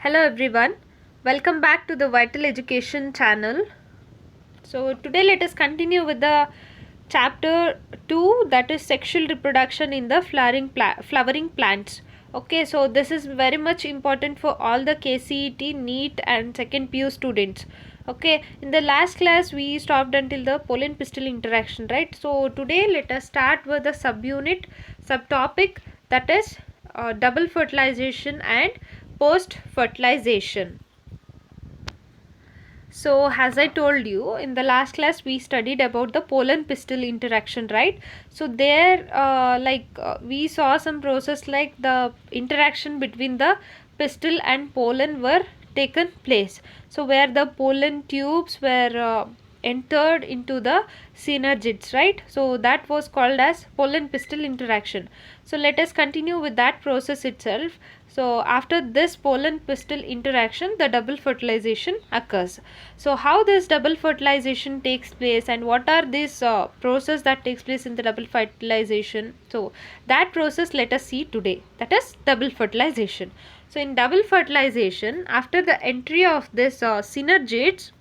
Hello everyone, welcome back to the Vital Education channel. So today let us continue with the chapter 2, that is sexual reproduction in the flowering plants. Okay, so this is very much important for all the KCET, NEET and second PU students. Okay, in the last class we stopped until the pollen pistil interaction, right? So today let us start with the subtopic, that is double fertilization and post fertilization. So as I told you in the last class we studied about the pollen pistil interaction, right? So there we saw some process like the interaction between the pistil and pollen were taken place. So where the pollen tubes were entered into the synergids, right? So that was called as pollen pistil interaction. So let us continue with that process itself. So after this pollen pistil interaction, the double fertilization occurs. So how this double fertilization takes place and what are these process that takes place in the double fertilization? So that process let us see today, that is double fertilization. So in double fertilization, after the entry of this synergids,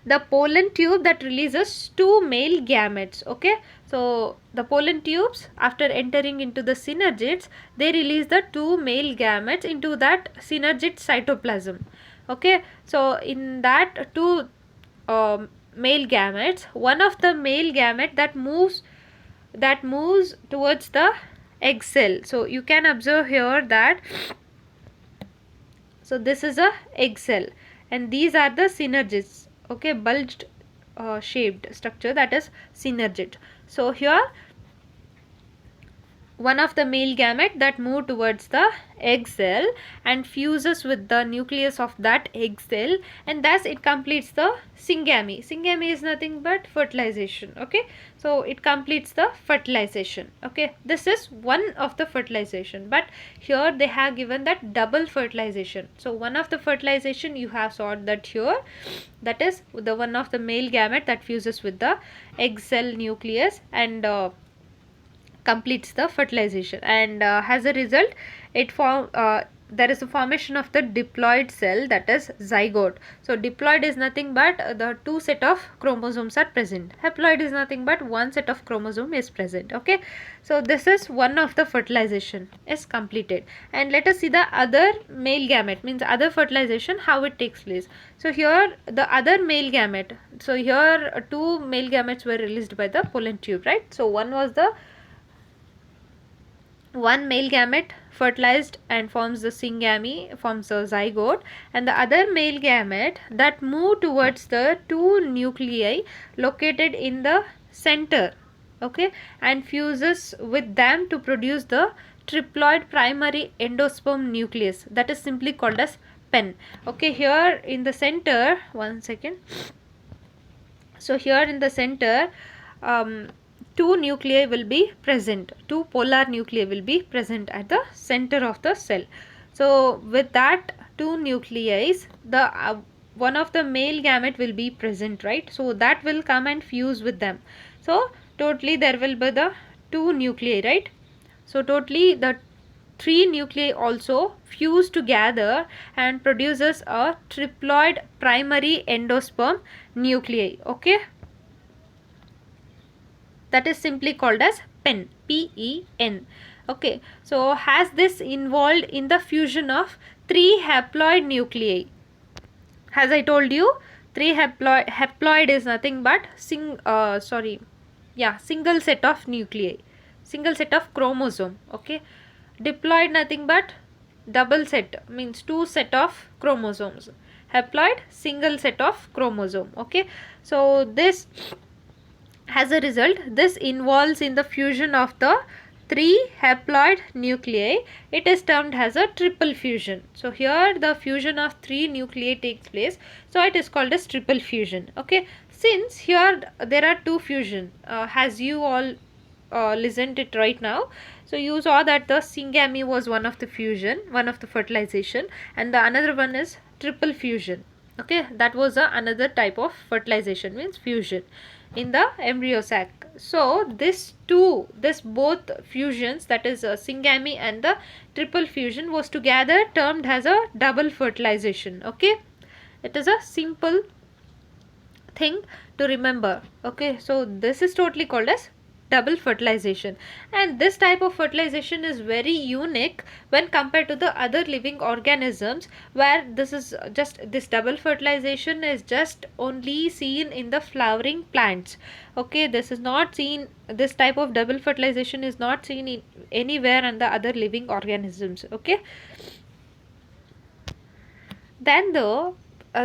the pollen tube that releases two male gametes. Okay, so the pollen tubes after entering into the synergids, they release the two male gametes into that synergid cytoplasm. Okay, so in that two male gametes, one of the male gamete that moves towards the egg cell. So you can observe here that, so this is a egg cell and these are the synergids. Okay, bulged shaped structure, that is synergid. So here one of the male gamete that move towards the egg cell and fuses with the nucleus of that egg cell, and thus it completes the syngamy. Syngamy is nothing but fertilization. Okay, so it completes the fertilization. Okay, this is one of the fertilization, but here they have given that double fertilization. So one of the fertilization you have saw that here, that is the one of the male gamete that fuses with the egg cell nucleus and completes the fertilization, and as a result there is a formation of the diploid cell, that is zygote. So diploid is nothing but the two set of chromosomes are present. Haploid is nothing but one set of chromosome is present. Okay, so this is one of the fertilization is completed, and let us see the other male gamete, means other fertilization, how it takes place. So here the other male gamete, so here two male gametes were released by the pollen tube, right? So one was the one male gamete fertilized and forms the syngamy, forms the zygote, and the other male gamete that move towards the two nuclei located in the center, okay, and fuses with them to produce the triploid primary endosperm nucleus, that is simply called as pen. Okay, here in the center, one second. So here in the center, two nuclei will be present, two polar nuclei will be present at the center of the cell. So with that two nuclei, the one of the male gamete will be present, right? So that will come and fuse with them. So totally there will be the two nuclei, right? So totally the three nuclei also fuse together and produces a triploid primary endosperm nuclei. Okay, that is simply called as pen, P-E-N. Okay, so has this involved in the fusion of three haploid nuclei? As I told you, three haploid is nothing but single set of nuclei, single set of chromosome. Okay, diploid nothing but double set, means two set of chromosomes. Haploid, single set of chromosome. Okay, so this, as a result, this involves in the fusion of the three haploid nuclei. It is termed as a triple fusion. So here the fusion of three nuclei takes place, so it is called as triple fusion. Okay, since here there are two fusion, as you all listened it right now, so you saw that the syngamy was one of the fusion, one of the fertilization, and the another one is triple fusion. Okay, that was another type of fertilization, means fusion. in the embryo sac. So this both fusions, that is syngamy and the triple fusion, was together termed as a double fertilization. Okay, it is a simple thing to remember. Okay, so this is totally called as double fertilization, and this type of fertilization is very unique when compared to the other living organisms, where this double fertilization is just only seen in the flowering plants. Okay, this type of double fertilization is not seen in anywhere in the other living organisms. Okay, then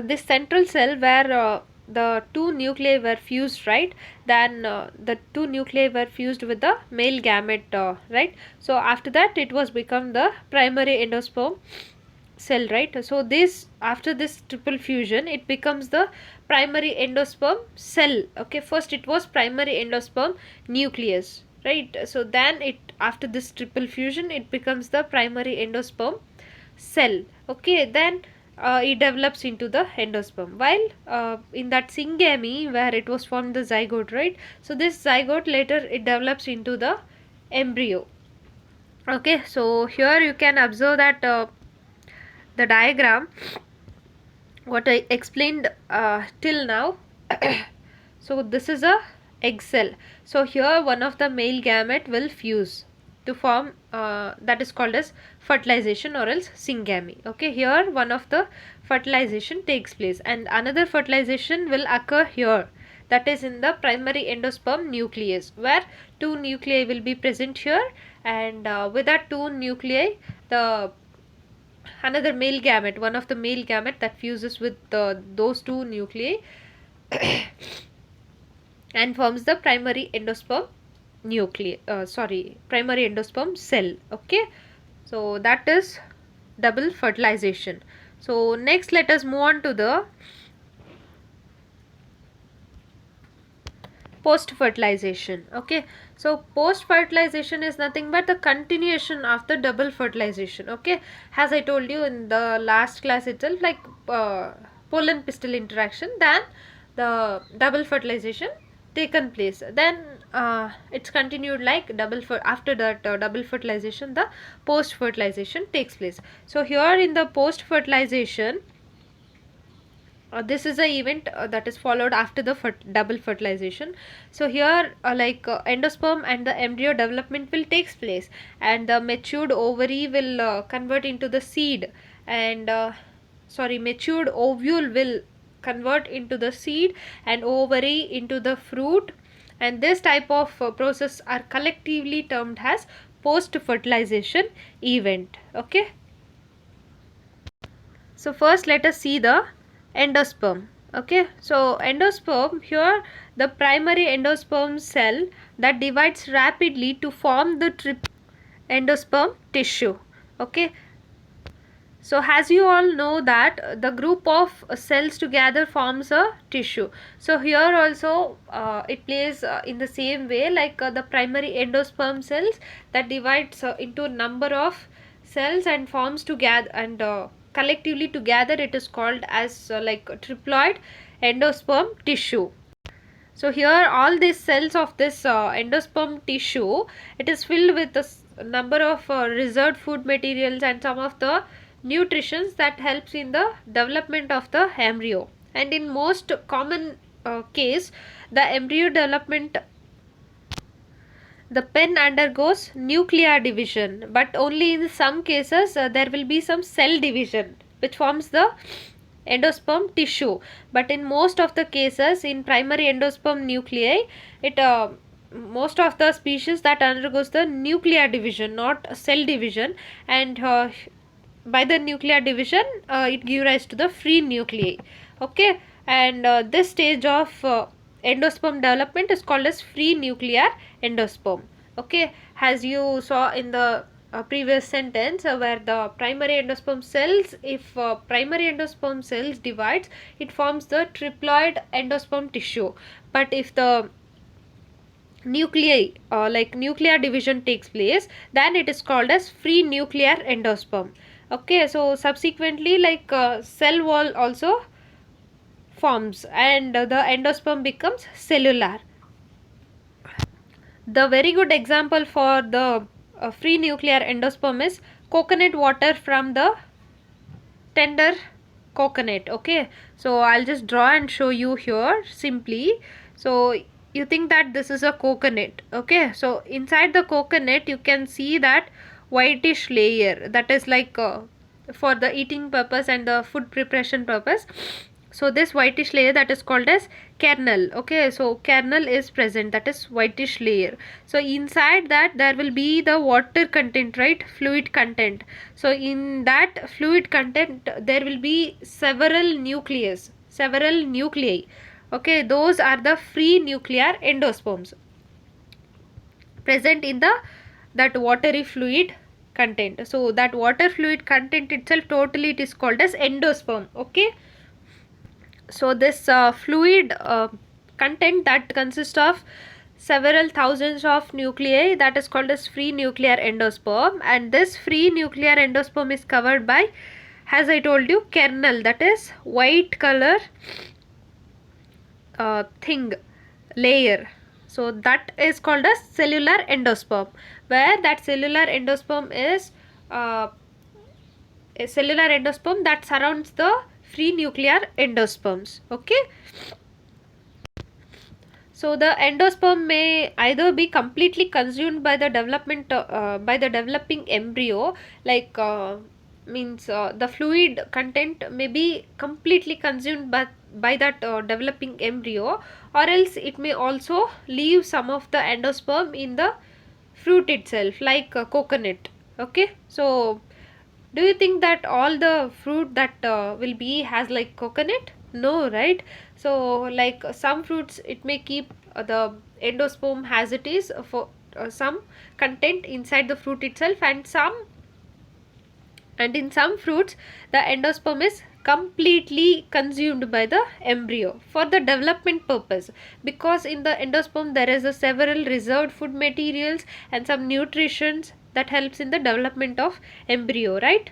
this central cell where the two nuclei were fused, right? Then the two nuclei were fused with the male gamete, right? So after that it was become the primary endosperm cell, right? So this, after this triple fusion, it becomes the primary endosperm cell. Okay, first it was primary endosperm nucleus, right? So then it, after this triple fusion, it becomes the primary endosperm cell. Okay, then it develops into the endosperm, while in that syngamy where it was formed the zygote, right? So this zygote later it develops into the embryo. Okay, so here you can observe that the diagram what I explained till now. So this is a egg cell. So here one of the male gamete will fuse to form, that is called as fertilization or else syngamy. Okay, here one of the fertilization takes place and another fertilization will occur here, that is in the primary endosperm nucleus, where two nuclei will be present here, and with that two nuclei, the another male gamete, one of the male gamete that fuses with those two nuclei and forms the primary endosperm primary endosperm cell. Okay, so that is double fertilization. So next let us move on to the post fertilization. Okay, so post fertilization is nothing but the continuation of the double fertilization. Okay, as I told you in the last class itself, like pollen pistil interaction, then the double fertilization taken place, then it's continued like after that double fertilization, the post fertilization takes place. So here in the post fertilization, this is a event that is followed after the double fertilization. So here endosperm and the embryo development will takes place, and the matured ovary will convert into the seed, and matured ovule will convert into the seed and ovary into the fruit, and this type of process are collectively termed as post fertilization event. Okay, so first let us see the endosperm. Okay, so endosperm, here the primary endosperm cell that divides rapidly to form the endosperm tissue. Okay, so as you all know that the group of cells together forms a tissue. So here also it plays in the same way, like the primary endosperm cells that divides into number of cells and forms together, and collectively together it is called as triploid endosperm tissue. So here all these cells of this endosperm tissue, it is filled with a number of reserved food materials and some of the nutritions that helps in the development of the embryo. And in most common case, the embryo development, the pen undergoes nuclear division, but only in some cases there will be some cell division which forms the endosperm tissue. But in most of the cases in primary endosperm nuclei, it most of the species that undergoes the nuclear division, not cell division, and by the nuclear division it gives rise to the free nuclei. Okay, and this stage of endosperm development is called as free nuclear endosperm. Okay, as you saw in the previous sentence where the primary endosperm cells, if primary endosperm cells divides, it forms the triploid endosperm tissue. But if the nuclei nuclear division takes place, then it is called as free nuclear endosperm. Okay, so subsequently cell wall also forms, and the endosperm becomes cellular. The very good example for the free nuclear endosperm is coconut water from the tender coconut. Okay, so I'll just draw and show you here simply. So you think that this is a coconut. Okay, so inside the coconut you can see that whitish layer that is like for the eating purpose and the food preparation purpose. So this whitish layer that is called as kernel. Okay, so kernel is present, that is whitish layer. So inside that there will be the water content, right, fluid content. So in that fluid content there will be several nuclei. Okay, those are the free nuclear endosperms present in the that watery fluid content. So that water fluid content itself totally it is called as endosperm. Okay, so this fluid content that consists of several thousands of nuclei, that is called as free nuclear endosperm, and this free nuclear endosperm is covered by, as I told you, kernel, that is white color thing, layer. So that is called as cellular endosperm, where that cellular endosperm is a cellular endosperm that surrounds the free nuclear endosperms. Okay, so the endosperm may either be completely consumed by the development by the developing embryo, like means the fluid content may be completely consumed by that developing embryo, or else it may also leave some of the endosperm in the fruit itself, like coconut. Okay, so do you think that all the fruit that will be has like coconut? No, right? So like some fruits it may keep the endosperm as it is for some content inside the fruit itself, and in some fruits the endosperm is completely consumed by the embryo for the development purpose, because in the endosperm there is a several reserved food materials and some nutritions that helps in the development of embryo, right?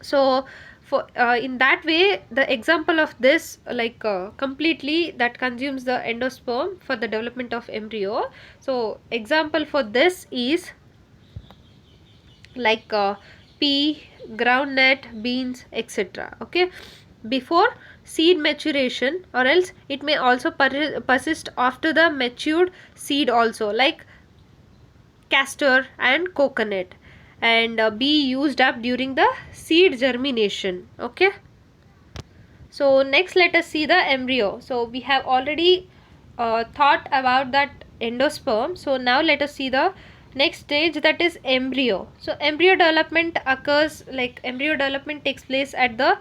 So for in that way the example of this like completely that consumes the endosperm for the development of embryo. So example for this is like pea, groundnut, beans, etc. Okay, before seed maturation, or else it may also persist after the matured seed also, like castor and coconut, and be used up during the seed germination. Okay, so next let us see the embryo. So we have already thought about that endosperm. So now let us see the next stage, that is embryo. So embryo development occurs, like embryo development takes place at the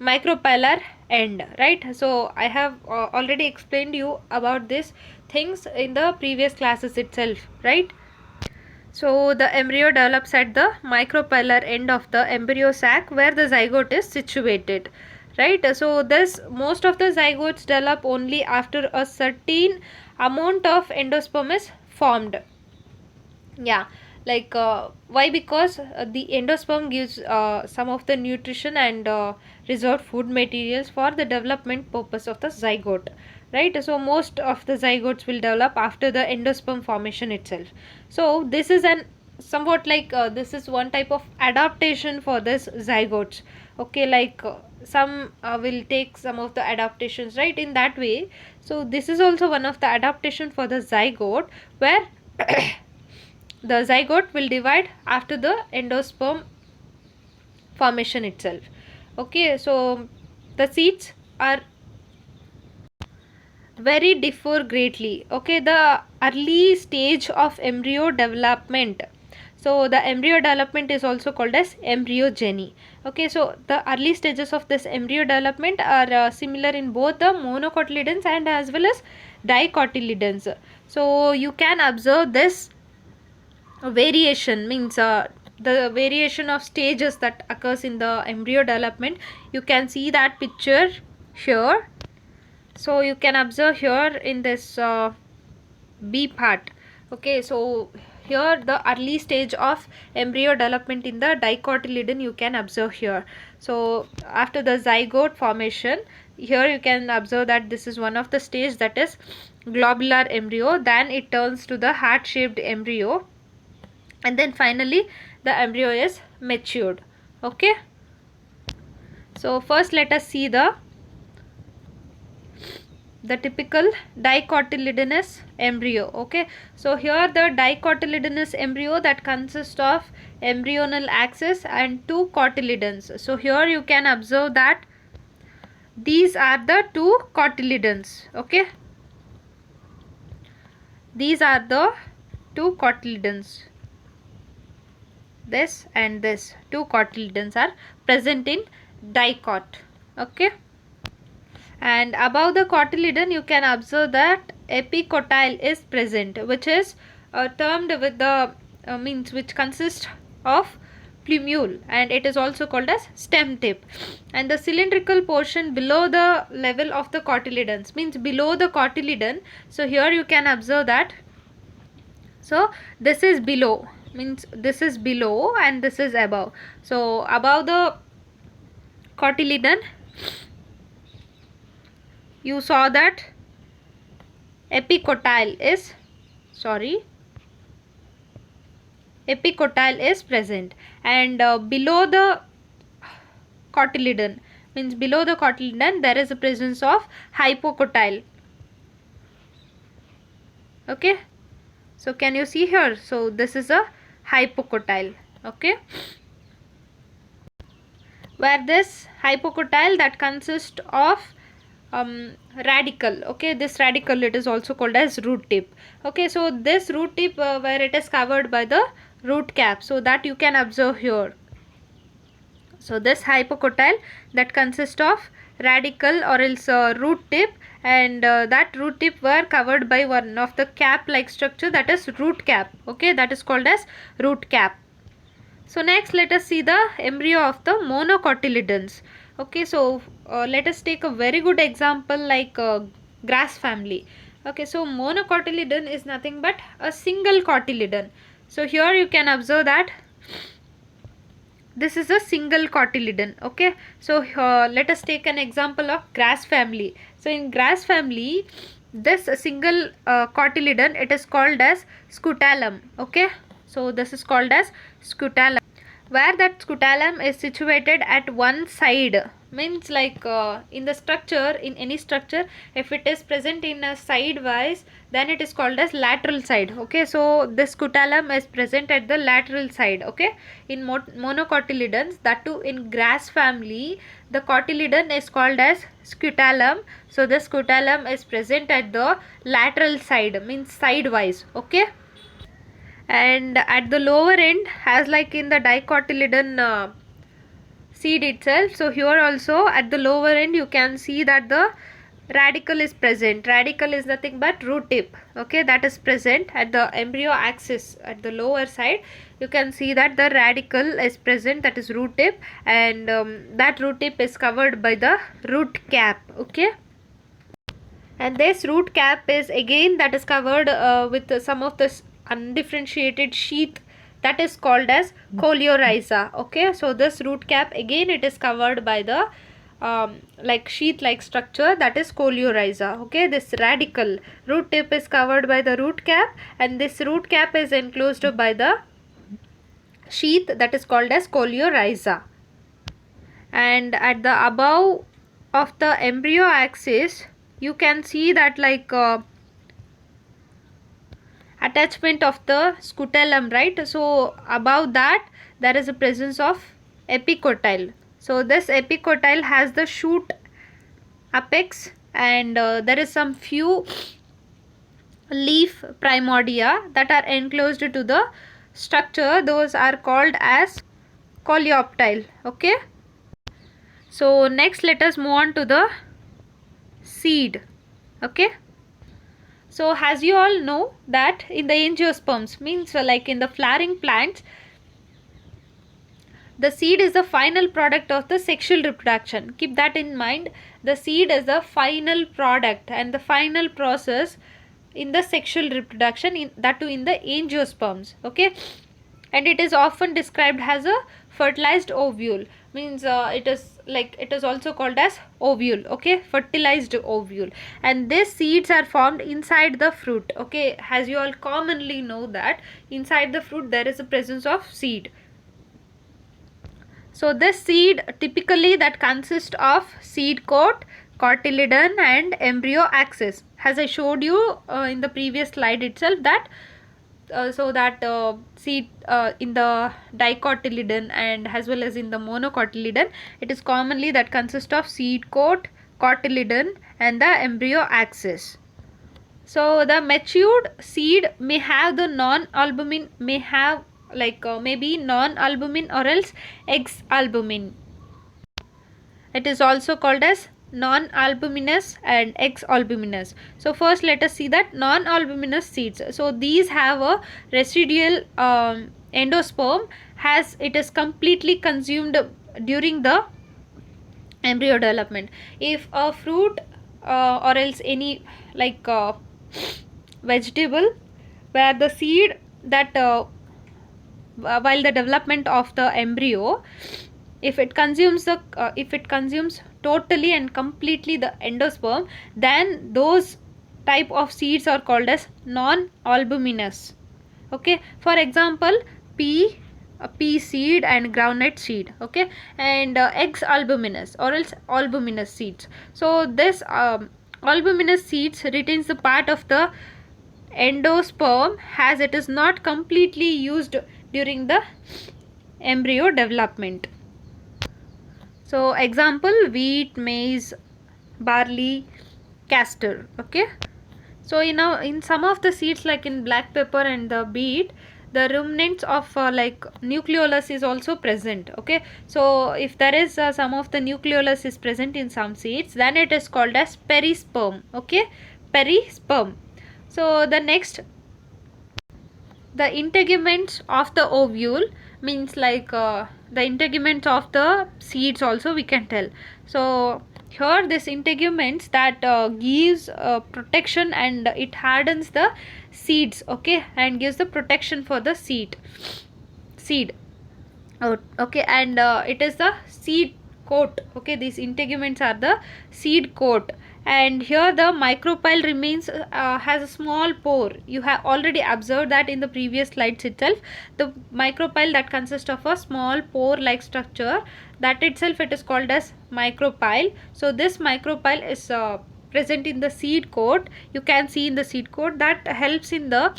micropylar end, right? So I have already explained you about these things in the previous classes itself, right? So the embryo develops at the micropylar end of the embryo sac where the zygote is situated, right? So this most of the zygotes develop only after a certain amount of endosperm is formed. Yeah, like why? Because the endosperm gives some of the nutrition and reserved food materials for the development purpose of the zygote, right? So most of the zygotes will develop after the endosperm formation itself. So this is an somewhat like this is one type of adaptation for this zygotes. Okay, like some will take some of the adaptations, right, in that way. So this is also one of the adaptation for the zygote, where the zygote will divide after the endosperm formation itself. Okay, so the seeds are very differ greatly. Okay, the early stage of embryo development, so the embryo development is also called as embryogeny. Okay, so the early stages of this embryo development are similar in both the monocotyledons and as well as dicotyledons. So you can observe this variation, means the variation of stages that occurs in the embryo development. You can see that picture here. So you can observe here in this B part. Okay, so here the early stage of embryo development in the dicotyledon you can observe here. So after the zygote formation, here you can observe that this is one of the stage, that is globular embryo, then it turns to the heart shaped embryo, and then finally the embryo is matured. Okay, so first let us see the typical dicotyledonous embryo. Okay, so here the dicotyledonous embryo that consists of embryonal axis and two cotyledons. So here you can observe that these are the two cotyledons. Okay, these are the two cotyledons. This and this two cotyledons are present in dicot. Okay, and above the cotyledon you can observe that epicotyle is present, which is termed with the means which consists of plumule, and it is also called as stem tip. And the cylindrical portion below the level of the cotyledons, means below the cotyledon. So here you can observe that, so this is below, means this is below and this is above. So above the cotyledon you saw that epicotyle is present, and below the cotyledon, means below the cotyledon there is a presence of hypocotyle. Okay, so can you see here? So this is a hypocotyle. Okay, where this hypocotyle that consists of radicle. Okay, this radicle, it is also called as root tip. Okay, so this root tip where it is covered by the root cap, so that you can observe here. So this hypocotyle that consists of radicle or else root tip, and that root tip were covered by one of the cap like structure, that is root cap. Okay, that is called as root cap. So next let us see the embryo of the monocotyledons. Okay, so let us take a very good example like grass family. Okay, so monocotyledon is nothing but a single cotyledon. So here you can observe that this is a single cotyledon. Okay, so let us take an example of grass family. So in grass family, this single cotyledon, it is called as scutellum. Okay, so this is called as scutellum, where that scutellum is situated at one side, means like in the structure, in any structure, if it is present in a sidewise, then it is called as lateral side. Okay, so this scutellum is present at the lateral side. Okay, in monocotyledons, that too in grass family, the cotyledon is called as scutellum. So the scutellum is present at the lateral side, means sidewise. Okay, and at the lower end, as like in the dicotyledon seed itself, so here also at the lower end you can see that the radicle is present. Radicle is nothing but root tip. Okay, that is present at the embryo axis at the lower side. You can see that the radicle is present, that is root tip, and that root tip is covered by the root cap. Okay, and this root cap is again that is covered with some of the undifferentiated sheath, that is called as coleorhiza. Okay, so this root cap again it is covered by the like sheath like structure, that is coleorhiza. Okay, this radicle root tip is covered by the root cap, and this root cap is enclosed by the sheath, that is called as coleorhiza. And at the above of the embryo axis you can see that like attachment of the scutellum, right? So above that there is a presence of epicotyle. So this epicotyle has the shoot apex, and there is some few leaf primordia that are enclosed to the structure. Those are called as coleoptile. Okay, so next let us move on to the seed. Okay, so as you all know that in the angiosperms, means like in the flowering plants, the seed is the final product of the sexual reproduction. Keep that in mind. The seed is the final product, and the final process in the sexual reproduction, in that too in the angiosperms. Okay, and it is often described as a fertilized ovule, means it is also called as ovule. Okay, fertilized ovule. And these seeds are formed inside the fruit. Okay, as you all commonly know that inside the fruit there is a presence of seed. So this seed typically that consists of seed coat, cotyledon and embryo axis. As I showed you in the previous slide itself, that seed in the dicotyledon and as well as in the monocotyledon, it is commonly that consists of seed coat, cotyledon and the embryo axis. So the matured seed may have the non-albumin, may have maybe non-albumin or else X-albumin. It is also called as non-albuminous and X-albuminous. So first let us see that non-albuminous seeds. So these have a residual endosperm, as it is completely consumed during the embryo development. If a fruit or else any vegetable where the seed that while the development of the embryo, if it consumes totally and completely the endosperm, then those type of seeds are called as non-albuminous. Okay, for example, pea seed and groundnut seed. Okay, and X-albuminous or else albuminous seeds. So this albuminous seeds retains the part of the endosperm, as it is not completely used during the embryo development. So example, wheat, maize, barley, castor. Okay, so in some of the seeds like in black pepper and the beet, the remnants of nucleolus is also present. Okay, so if there is some of the nucleolus is present in some seeds, then it is called as perisperm. Okay, perisperm. So the next, the integuments of the ovule, means the integuments of the seeds also we can tell. So here this integuments that gives protection and it hardens the seeds. Okay, and gives the protection for the seed. Okay, and it is the seed coat. Okay, these integuments are the seed coat. And here the micropyle remains has a small pore. You have already observed that in the previous slides itself, the micropyle that consists of a small pore like structure, that itself it is called as micropyle. So this micropyle is present in the seed coat. You can see in the seed coat that helps in the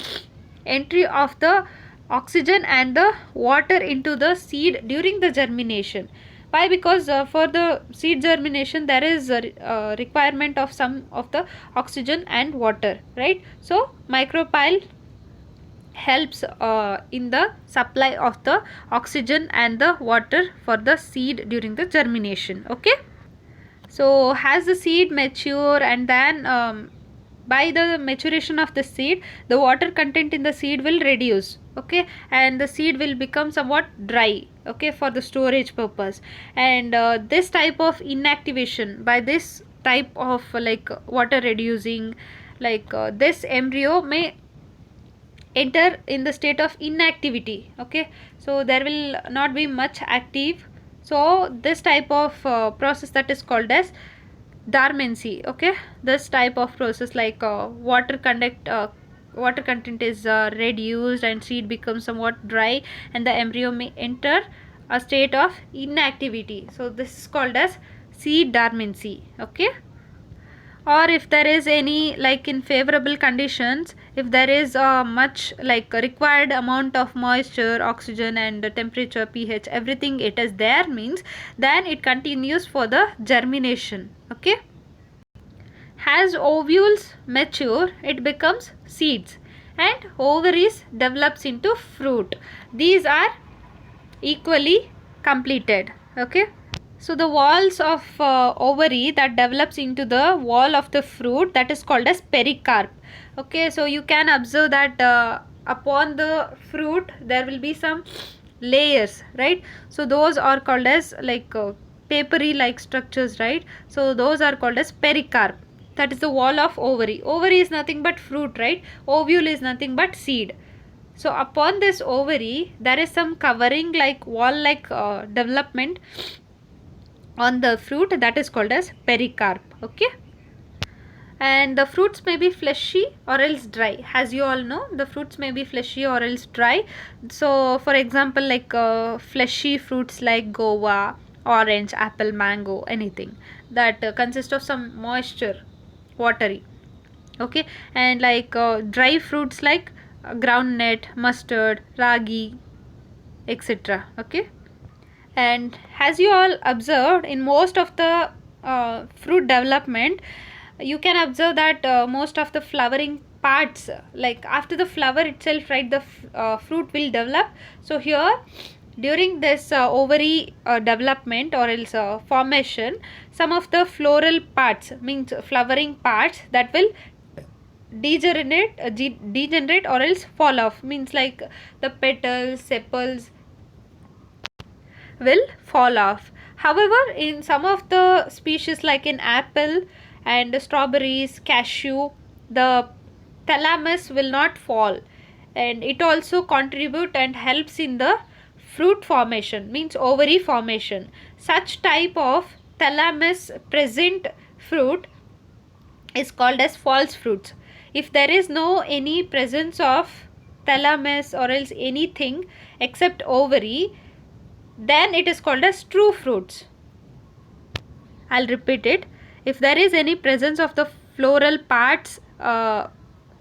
entry of the oxygen and the water into the seed during the germination. Why? Because for the seed germination there is a requirement of some of the oxygen and water, right? So micropyle helps in the supply of the oxygen and the water for the seed during the germination. Okay, so as the seed mature and then by the maturation of the seed, the water content in the seed will reduce. Okay, and the seed will become somewhat dry. Okay, for the storage purpose. And this type of inactivation, by this type of water reducing, this embryo may enter in the state of inactivity. Okay, so there will not be much active. So this type of process that is called as dormancy. Okay, this type of process water content is reduced and seed becomes somewhat dry and the embryo may enter a state of inactivity. So this is called as seed dormancy. Okay, or if there is any in favorable conditions, if there is much required amount of moisture, oxygen and temperature, pH, everything it is there, means then it continues for the germination. Okay, as ovules mature, it becomes seeds and ovaries develops into fruit. These are equally completed. Okay, so the walls of ovary that develops into the wall of the fruit, that is called as pericarp. Okay, so you can observe that upon the fruit there will be some layers, right? So those are called as papery like structures, right? So those are called as pericarp. that is the wall of ovary. Ovary is nothing but fruit, right? Ovule is nothing but seed. So upon this ovary there is some covering like wall like development on the fruit, that is called as pericarp. Okay, and the fruits may be fleshy or else dry. As you all know, the fruits may be fleshy or else dry. So for example, like fleshy fruits like guava, orange, apple, mango, anything that consist of some moisture, watery. Okay, and like dry fruits like groundnut, mustard, ragi, etc. Okay, and as you all observed in most of the fruit development, you can observe that most of the flowering parts, like after the flower itself, right, the fruit will develop. So here during this ovary development or else formation, some of the floral parts, means flowering parts, that will degenerate or else fall off, means like the petals, sepals will fall off. However, in some of the species like in apple and strawberries, cashew, the thalamus will not fall, and it also contribute and helps in the fruit formation, means ovary formation. Such type of thalamus present fruit is called as false fruits. If there is no any presence of thalamus or else anything except ovary, then it is called as true fruits. I'll repeat it. If there is any presence of the floral parts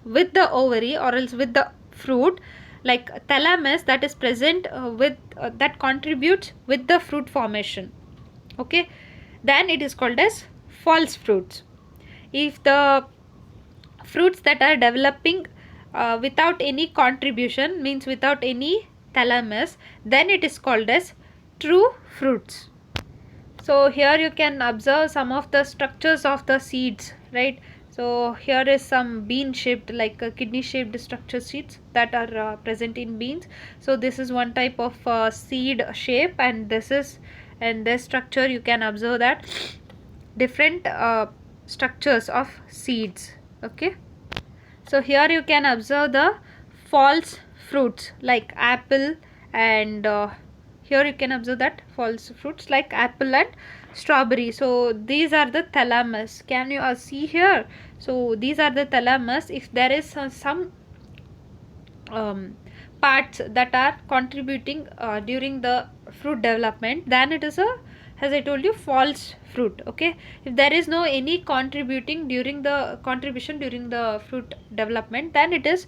with the ovary or else with the fruit, like thalamus that is present with that contributes with the fruit formation, okay, then it is called as false fruits. If the fruits that are developing without any contribution, means without any thalamus, then it is called as true fruits. So here you can observe some of the structures of the seeds, right? So here is some bean shaped, like kidney shaped structure seeds that are present in beans. So this is one type of seed shape, and this is, and this structure you can observe that different structures of seeds. Okay, so here you can observe the false fruits like apple, and here you can observe that false fruits like apple and strawberry. So these are the thalamus. Can you see here? So these are the thalamus. If there is some parts that are contributing during the fruit development, then it is a, as I told you, false fruit. Okay, if there is no any contribution during the fruit development, then it is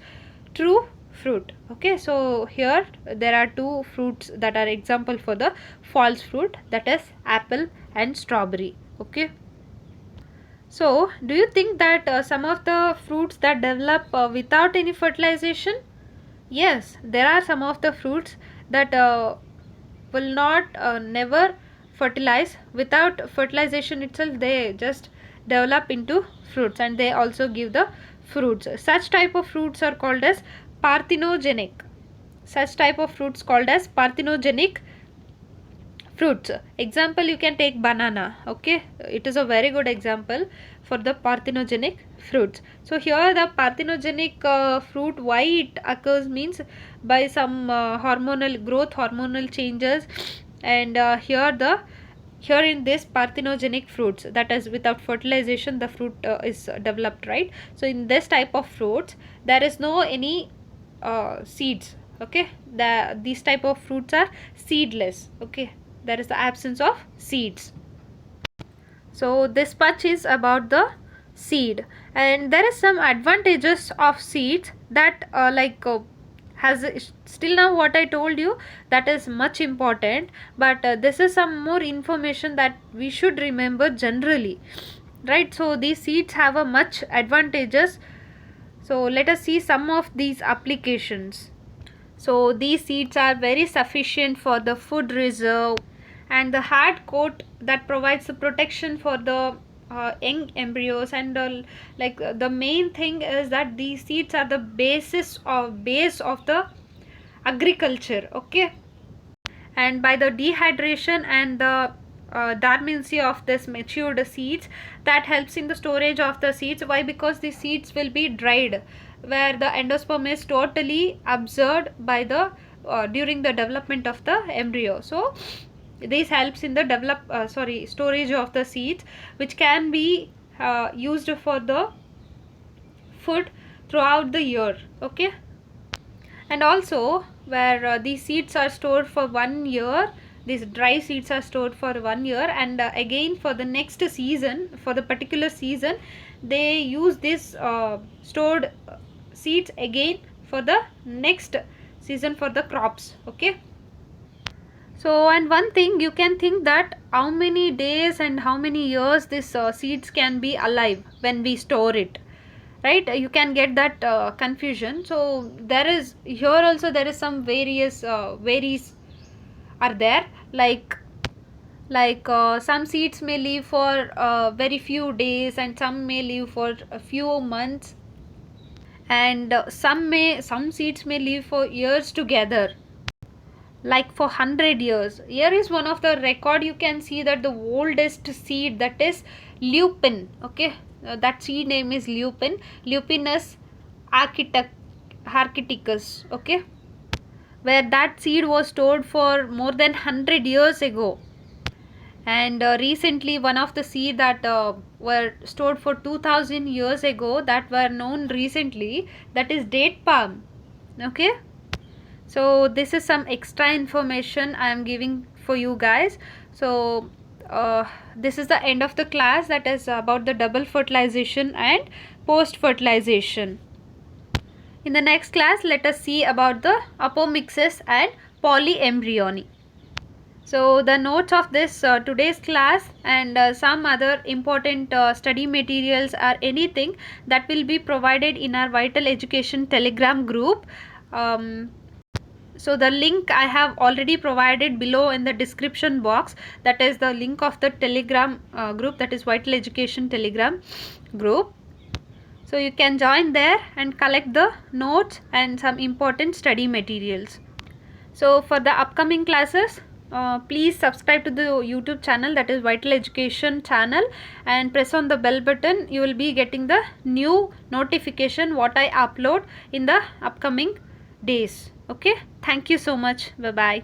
true fruit. Okay, so here there are two fruits that are example for the false fruit, that is apple and strawberry. Okay, so do you think that some of the fruits that develop without any fertilization? Yes, there are some of the fruits that will not never fertilize. Without fertilization itself, they just develop into fruits, and they also give the fruits. Such type of fruits are called as parthenogenic. Such type of fruits called as parthenogenic fruits. Example, you can take banana. Okay, it is a very good example for the parthenogenic fruits. So here the parthenogenic fruit, why it occurs means by some hormonal growth, hormonal changes, and here in this parthenogenic fruits, that is without fertilization the fruit is developed, right? So in this type of fruits there is no any seeds. Okay, these type of fruits are seedless. Okay, there is the absence of seeds. So this much is about the seed, and there is some advantages of seeds that has still now what I told you, that is much important, but this is some more information that we should remember generally, right? So these seeds have a much advantages. So let us see some of these applications. So these seeds are very sufficient for the food reserve, and the hard coat that provides the protection for the young embryos, and the main thing is that these seeds are the base of the agriculture. Okay, and by the dehydration and the dormancy of this matured seeds, that helps in the storage of the seeds. Why? Because the seeds will be dried, where the endosperm is totally absorbed by the during the development of the embryo. So this helps in the storage of the seeds, which can be used for the food throughout the year. Okay. And also, where these seeds are stored for 1 year, these dry seeds are stored for 1 year, and again for the next season, for the particular season, they use this stored seeds again for the next season for the crops. Okay. So, and one thing you can think that how many days and how many years this seeds can be alive when we store it, right? You can get that confusion. So there is here also there is some various varies are there, some seeds may live for very few days, and some may live for a few months, and some seeds may live for years together, like for 100 years. Here is one of the record. You can see that the oldest seed, that is lupin. Okay. That seed name is lupin, Lupinus architectus. Okay. Where that seed was stored for more than 100 years ago. And recently one of the seed that were stored for 2000 years ago, that were known recently, that is date palm. Okay. So this is some extra information I am giving for you guys. So this is the end of the class, that is about the double fertilization and post fertilization. In the next class, let us see about the apomixis and polyembryony. So the notes of this today's class and some other important study materials or anything, that will be provided in our Vital Education Telegram group. So the link I have already provided below in the description box, that is the link of the Telegram group, that is Vital Education Telegram group. So you can join there and collect the notes and some important study materials. So for the upcoming classes, please subscribe to the YouTube channel, that is Vital Education channel, and press on the bell button. You will be getting the new notification what I upload in the upcoming days. Okay. Thank you so much. Bye bye.